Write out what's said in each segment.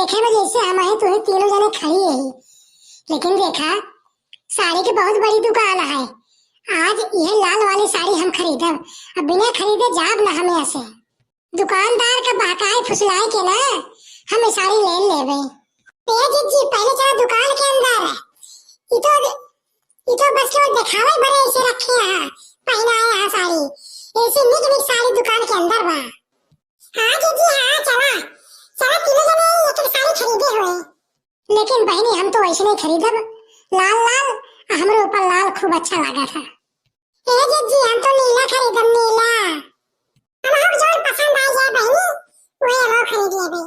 देखे में जैसे हमारे तुम्हें तीनों जने खड़ी है, लेकिन देखा साड़ी की बहुत बड़ी दुकान है। आज यह लाल वाली साड़ी हम खरीदब, अब बिना खरीदे जाब ना हमें ऐसे दुकानदार का बहकाए फुसलाए के ना हम साड़ी ले लेबे। तेज जी पहले चला दुकान के अंदर। इतो बस लोग दिखावे भरे ऐसे रखे हैं, पहना है यहाँ साड़ी ऐसी निक निक साड़ी दुकान के अंदर बा। हाँ जी हाँ, चला चला तीनों जने एक एक साड़ी खरीदे हुए। लेकिन बहनी हम तो ऐसे नहीं खरीदब, लाल लाल हमारे ऊपर लाल खूब अच्छा लगा था। ए जी हम तो नीला खरीदब, नीला हम जो पसंद आ जाए बहनी वही हम खरीद लेबे।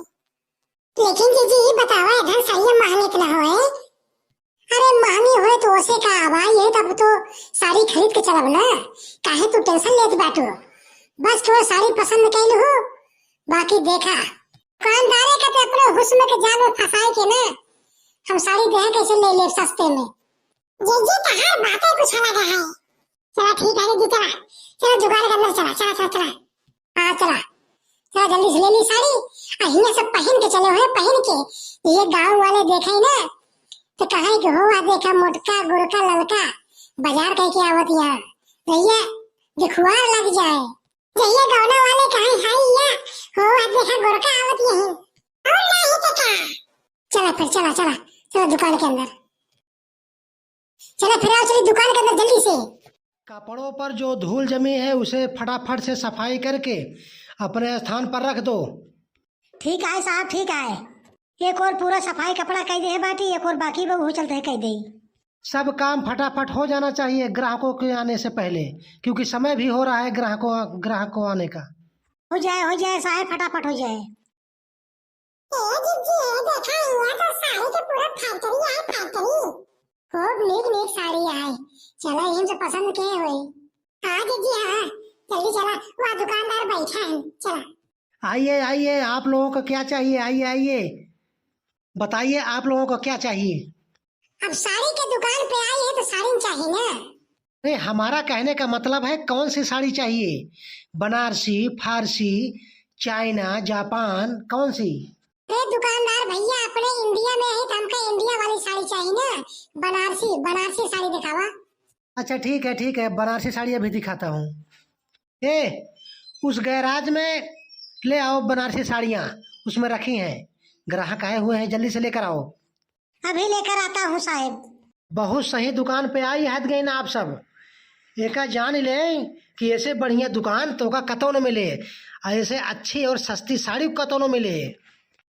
लेकिन जी बताओ इधर साड़ी महंगी इतना होए। अरे महंगी होए तो उसे का भाई ये तब तो साड़ी खरीद के चलब ना, काहे तू टेंशन लेत बाटू। बस थोड़ा साड़ी पसंद कैल हो, बाकी देखा दुकानदारे का तो अपने हुस्न के जाल में फंसाए के ना हम साड़ी देह कैसे ले ले सस्ते में। जी तो हर बातें कुछ अलग है। चला ठीक है जी, चला चला दुकान के अंदर चला चला चला चला हाँ चला चला जल्दी से ले ली साड़ी। अहिया सब पहन के चले हुए, पहन के ये गांव वाले देखे ना तो कहे कि हो आ देखा मोटका गुरका ललका बाजार कह के आवत यहाँ भैया दिखुआर लग जाए। जहिया गौना वाले कहे हाय या हो आ देखा गुरका आवत यहीं और नहीं तो क्या। चला फिर चला चला चला दुकान के अंदर चला, फिर आओ चलिए दुकान के अंदर जल्दी से। कपड़ों पर जो धूल जमी है उसे फटाफट से सफाई करके अपने स्थान पर रख दो। ठीक है साहब, ठीक है। एक और पूरा सफाई कपड़ा कह दे है बाटी, एक और बाकी वो चलते है कह दे। सब काम फटाफट हो जाना चाहिए ग्राहकों के आने से पहले, क्योंकि समय भी हो रहा है ग्राहकों आने का। हो जाए साहब, फटाफट हो जाए। खूब नीक नीक साड़ी आए, चला हम से पसंद के हुई। हाँ जी हाँ जल्दी चला, वहाँ दुकानदार बैठा है, चला। आइए आइए, आप लोगों को क्या चाहिए, आइए आइए बताइए आप लोगों को क्या चाहिए। अब साड़ी के दुकान पे आई है तो साड़ी चाहिए ना। अरे हमारा कहने का मतलब है कौन सी साड़ी चाहिए, बनारसी, फारसी, चाइना, जापान, कौन सी। अरे दुकानदार भैया अपने इंडिया में है तो हमको इंडिया वाली साड़ी चाहिए ना, बनारसी बनारसी साड़ी दिखावा। अच्छा ठीक है बनारसी साड़ी अभी दिखाता हूँ। उस गैराज में ले आओ बनारसी साड़ियाँ, उसमें रखी हैं, ग्राहक आए हुए हैं, जल्दी से लेकर आओ। अभी लेकर आता हूँ साहब। बहुत सही दुकान पे आई हद गई ना आप सब। एका जान ले कि ऐसे बढ़िया दुकान तो का कतौ न मिले, ऐसे अच्छी और सस्ती साड़ी कतौ न मिले।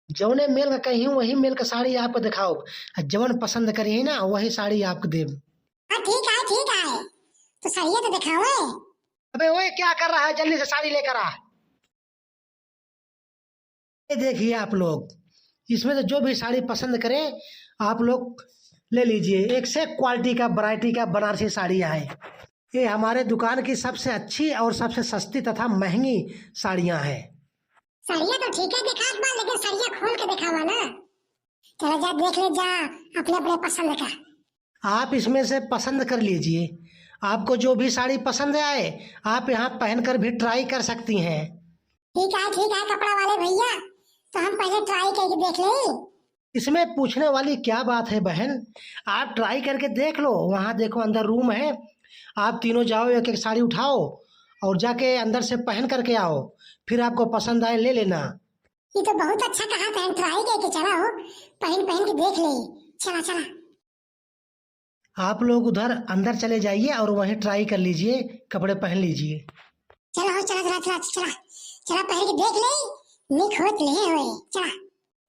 जौने मेल का कहीं वही मेल का साड़ी आपको दिखाओ, जवन पसंद करिए ना वही साड़ी आपको देव। हाँ ठीक है तो साड़ियाँ तो दिखाओ। अबे ओए क्या कर रहा है, जल्दी से साड़ी लेकर आ। ये देखिए आप लोग, इसमें से जो भी साड़ी पसंद करें आप लोग ले लीजिए। एक से क्वालिटी का वैरायटी का बनारसी साड़ियाँ हैं। ये हमारे दुकान की सबसे अच्छी और सबसे सस्ती तथा महंगी साड़ियाँ हैं। साड़ियाँ तो ठीक है दिखा बा, लेकिन साड़ियाँ खोल के दिखावा ना। चला जा देख ले जा अपने अपने पसंद का। आप इसमें से पसंद कर लीजिए, आपको जो भी साड़ी पसंद आए आप यहाँ पहनकर भी ट्राई कर सकती हैं। ठीक है कपड़ा वाले भैया, तो हम पहले ट्राई करके देख ले। इसमें पूछने वाली क्या बात है बहन, आप ट्राई करके देख लो। वहाँ देखो अंदर रूम है, आप तीनों जाओ, एक एक साड़ी उठाओ और जाके अंदर से पहन करके आओ, फिर आपको पसंद आए ले लेना। ये तो बहुत अच्छा कहा था, ट्राई करके चला हो, पहन के देख ले। चला आप लोग उधर अंदर चले जाइए और वहीं ट्राई कर लीजिए, कपड़े पहन लीजिए। चला पहन के देख ले, निक होत ले होए। चला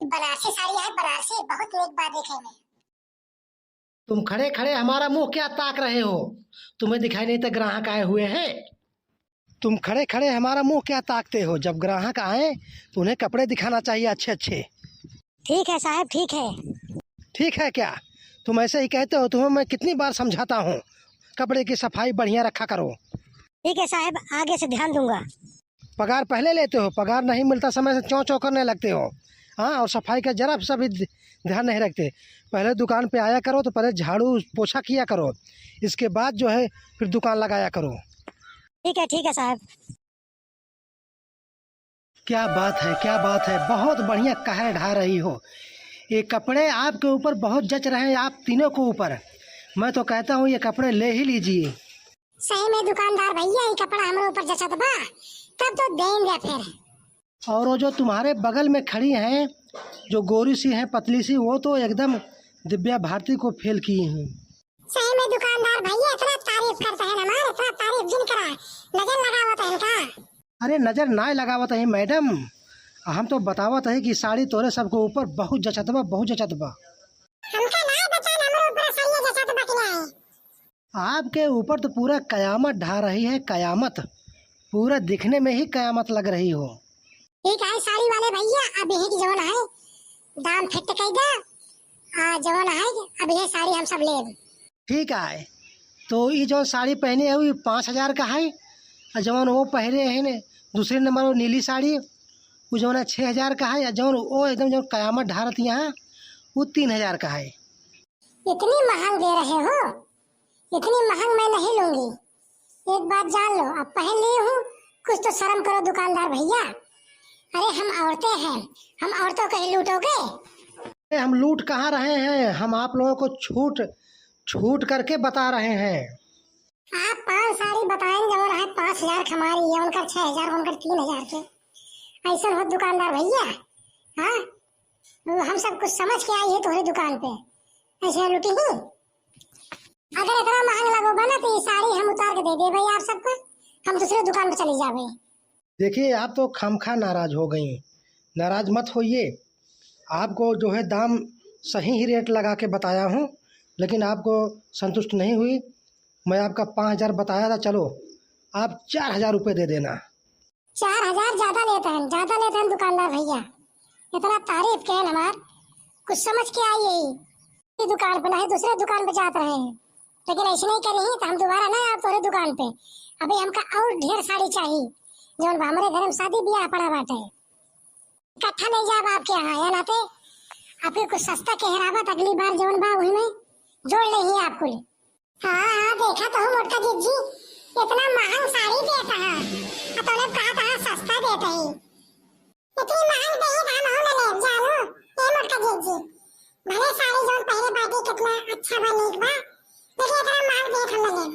बनारसी साड़ी है, बनारसी बहुत एक बार देखे में। तुम खड़े खड़े हमारा मुंह क्या ताक रहे हो, तुम्हें दिखाई नहीं तो ग्राहक आए हुए हैं। तुम खड़े खड़े हमारा मुंह क्या ताकते हो, जब ग्राहक आए तो उन्हें कपड़े दिखाना चाहिए अच्छे अच्छे। ठीक है साहब, ठीक है। ठीक है क्या, तुम ऐसे ही कहते हो, तुम्हें मैं कितनी बार समझाता हूँ कपड़े की सफाई बढ़िया रखा करो। ठीक है साहब, आगे से ध्यान दूंगा। पगार पहले लेते हो, पगार नहीं मिलता समय से चौं चौं करने लगते हो। हाँ, और सफाई का जरा सा भी ध्यान नहीं रखते। पहले दुकान पे आया करो तो पहले झाड़ू पोछा किया करो, इसके बाद जो है फिर दुकान लगाया करो। ठीक है साहब। क्या बात है, क्या बात है, बहुत बढ़िया कहर ढा रही हो। ये कपड़े आपके ऊपर बहुत जच रहे हैं, आप तीनों को ऊपर। मैं तो कहता हूँ ये कपड़े ले ही लीजिए। सही में दुकानदार भैया ये कपड़ा हमारे ऊपर जचत बा, तब तो देंगे फिर। और वो जो तुम्हारे बगल में खड़ी हैं, जो गोरी सी हैं, पतली सी, वो तो एकदम दिव्या भारती को फेल की हैं। सही में दुकानदार भैया इतना तारीफ करते हैं हमारे, इतना तारीफ जिन करा, नजर लगावत है इनका। अरे नजर ना लगावत है मैडम, हम तो बतावत है कि साड़ी तोरे सबको ऊपर बहुत जचत बा, बहुत जचत बा। हमका ना बचान हमारे ऊपर सही जचत बा कि नहीं। आपके ऊपर तो पूरा कयामत ढा रही है, कयामत। पूरा दिखने में ही कयामत लग रही हो। ठीक है साड़ी वाले भैया, अब यही की जवन है दाम फिट कई दे। जवन है अब ये साड़ी हम सब ले। ठीक है, तो ये जो साड़ी पहने हुई 5,000 का है, और जवन वो पहने है ने दूसरे नंबर वो नीली साड़ी, वो जवन 6,000 का है, और जवन वो एकदम जो कयामत ढारत यहाँ वो 3,000 का है। इतनी महंग दे रहे हो, इतनी महंग मैं नहीं लूंगी। एक बात जान लो, अब पहन ली हूँ, कुछ तो शर्म करो दुकानदार भैया। अरे हम औरतें हैं, हम औरतों को ही लूटोगे। अरे हम लूट कहाँ रहे हैं, हम आप लोगों को छूट छूट करके बता रहे हैं। आप 5 साड़ी बताएंगे और है 5,000 हमारी है, उनका 6,000, उनका 3,000 के। ऐसा हो दुकानदार भैया, हाँ हम सब कुछ समझ के आई है तुम्हारी दुकान पे, ऐसे लूटी ही। अगर इतना महंग लगोगा ना तो ये साड़ी हम उतार के दे दे भाई आप सबको, हम दूसरे दुकान पे चली जावे। देखिए आप तो खामखा नाराज हो गई, नाराज मत होइए। आपको जो है दाम सही ही रेट लगा के बताया हूँ, लेकिन आपको संतुष्ट नहीं हुई। मैं आपका 5,000 बताया था, चलो आप 4,000 रुपये दे देना। 4,000 ज्यादा लेते हैं दुकानदार भैया। इतना तारीफ के हमार, कुछ समझ के आई यही दुकान पे, नहीं दूसरे दुकान पे जाते रहे हैं। लेकिन ऐसे नहीं करी तो हम दोबारा ना आप तोरे दुकान पे। अभी हमका और ढेर साड़ी चाहिए, जो हमारे घर में शादी ब्याह पड़ा बाटे, इकट्ठा ले जाब आपके यहाँ या नाते आपके कुछ सस्ता कहरावत अगली बार जवन बा वही में जोड़ ले आपको। हाँ देखा तो हूँ मोटका जी, इतना महंग साड़ी देता है, तो कहा था सस्ता देते ही, इतनी महंग दे ही हम हो ले जानो ये मोटका जी। भले साड़ी जो पहले बाटी कितना अच्छा बनेगा बा, लेकिन इतना महंग दे हम लगे।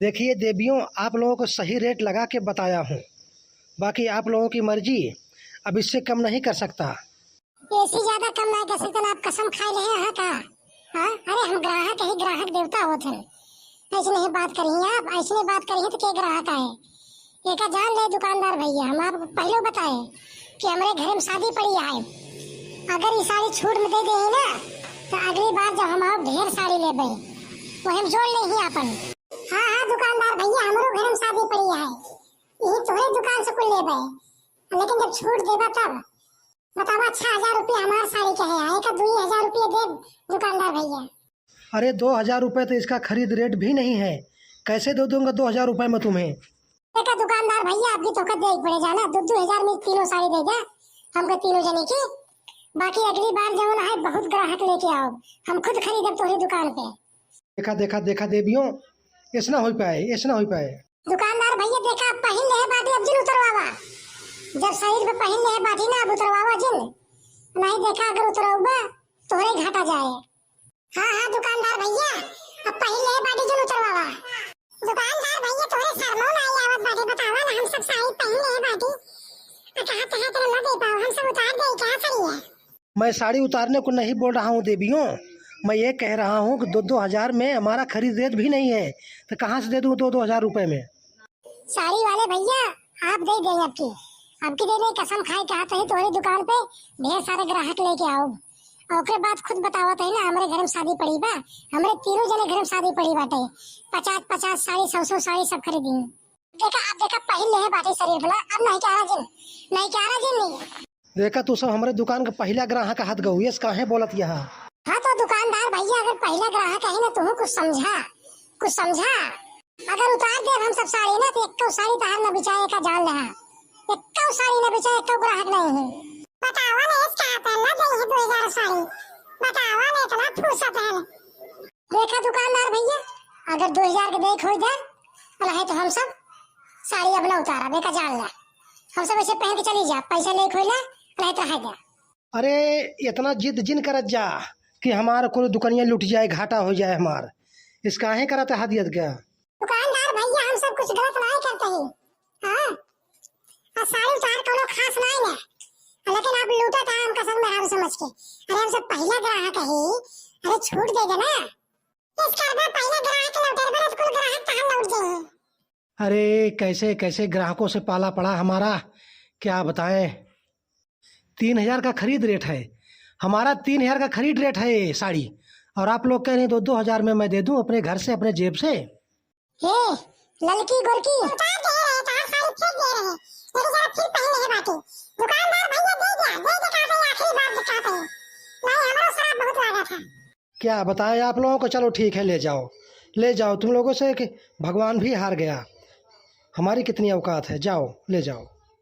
देखिए देवियों, आप लोगों को सही रेट लगा के बताया हूँ, बाकी आप लोगों की मर्जी, अब इससे कम नहीं कर सकता। ऐसी ज्यादा कम नहीं कर सकते, आप कसम खा रहे हैं का? हाँ अरे हम ग्राहक ही ग्राहक देवता होते हैं, ऐसे नहीं बात करिए आप, ऐसे बात करिए तो क्या ग्राहक आए। एक जान ले दुकानदार भैया, हम आपको पहले बताए कि हमारे घर में शादी पड़ी है, अगर ये साड़ी छूट में दे दे ना तो अगली बार जब हम आप ढेर साड़ी ले बे वो हम जोड़ ले ही अपन। हाँ दुकानदार भैया, हमारे घर में शादी पड़ी है, यही तुम्हारी दुकान से कुल ले बे, लेकिन जब छूट देगा तब बताओ। 6,000 रुपये हमारे साड़ी के है, आए का 2,000 रुपये दे दुकानदार भैया। अरे 2,000 रुपये तो इसका खरीद रेट भी नहीं है, कैसे दे दूंगा 2,000 रुपये में तुम्हें। एक दुकानदार भैया आप भी तो दे पड़े जाना, 2,000 में तीनों साड़ी दे दे हमको, तीनों जने की। बाकी अगली बार जब है बहुत ग्राहक लेके आओ, हम खुद खरीदब तुम्हारी दुकान पे। देखा देखा देखा देवियों, ऐसा ना हो पाए, ऐसा ना हो पाए। दुकानदार भैया देखा पहन ले बाटी अब जिन उतरवावा, जब शरीर पे पहन ले बाटी ना अब उतरवावा जिन, नहीं देखा अगर उतरवाबा तोरे घाटा जाए। हाँ दुकानदार भैया, अब पहन ले बाटी जिन उतरवावा। दुकानदार भैया तोरे शर्मो ना आवत बाटी, बतावा ना हम सब साड़ी पहन ले बाटी, कहां कहां तेरे ना दे पाओ, हम सब उतार दे क्या करिए। मैं साड़ी उतारने को नहीं बोल रहा हूँ देवियों, मैं ये कह रहा हूँ कि 2,000 में हमारा खरीद रेट भी नहीं है, तो कहाँ से दे दूँ 2,000 रुपये में। साड़ी वाले भैया आप दे देंगे आपकी दे दे, कसम खाए कहा तो तुम्हारी दुकान पे ढेर सारे ग्राहक लेके आओ, और उसके बाद खुद बतावत है ना हमारे घर में शादी पड़ी बा, हमारे तीनों जने घर में शादी पड़ी बाटे, 50-50 साड़ी 100 साड़ी सब खरीदी। देखा आप देखा पहन ले बाटे शरीर भला, अब नहीं क्या जिन, नहीं क्या जिन नहीं। देखा तू सब हमारे दुकान का पहला ग्राहक हाथ गऊ, ये काहे बोलत यहाँ। हाँ तो दुकानदार भैया अगर पहला ग्राहक है ना तुम कुछ समझा, अगर उतार दे हम सब साड़ी ना तो एक साड़ी तो हम न बिचाए का जान रहा, एक साड़ी न बिचाए एक ग्राहक नहीं है। बतावा ने इसका पहला दे ही 2,000 साड़ी, बतावा ने इतना फुर्सत है। देखा दुकानदार भैया, अगर 2,000 के देख हो जाए तो नहीं तो हम सब साड़ी अब न उतारा, देखा जान ला। हम सब ऐसे पहन के चली जा, पैसा ले खोला रहे तो है जा। अरे इतना जिद जिन करत जा कि हमारा कोई दुकानिया लुट जाए, घाटा हो जाए हमार, इस काहे करत है हदियत क्या? दुकानदार भैया हम सब कुछ गलत नहीं करते ही। हाँ, और साड़ी उतार कोनो खास नहीं है, लेकिन आप लूटा था हमका संग में हार समझ के। अरे हम सब पहला ग्राहक है, अरे छूट दे देना। इसका बाद पहला ग्राहक लौटे बरस कुल ग्राहक तो हम लौट जाए। अरे कैसे कैसे ग्राहकों से पाला पड़ा हमारा, क्या बताएं। 3,000 का खरीद रेट है हमारा, 3,000 का खरीद रेट है ये साड़ी, और आप लोग कह रहे हैं 2-2 हजार में मैं दे दूं अपने घर से, अपने जेब से। हे लड़की गोरकी उतार दे रहे तार साड़ी फेंक दे रहे, मेरी जरा फिर पहन ले बाटी। दुकानदार भैया दे दिखा दे, आखिरी बार दिखा दे। नहीं हमारा शराब बहुत लगा था। क्या बताएं आप लोगों को, चलो ठीक है ले जाओ ले जाओ, तुम लोगों से कि भगवान भी हार गया, हमारी कितनी औकात है, जाओ ले जाओ।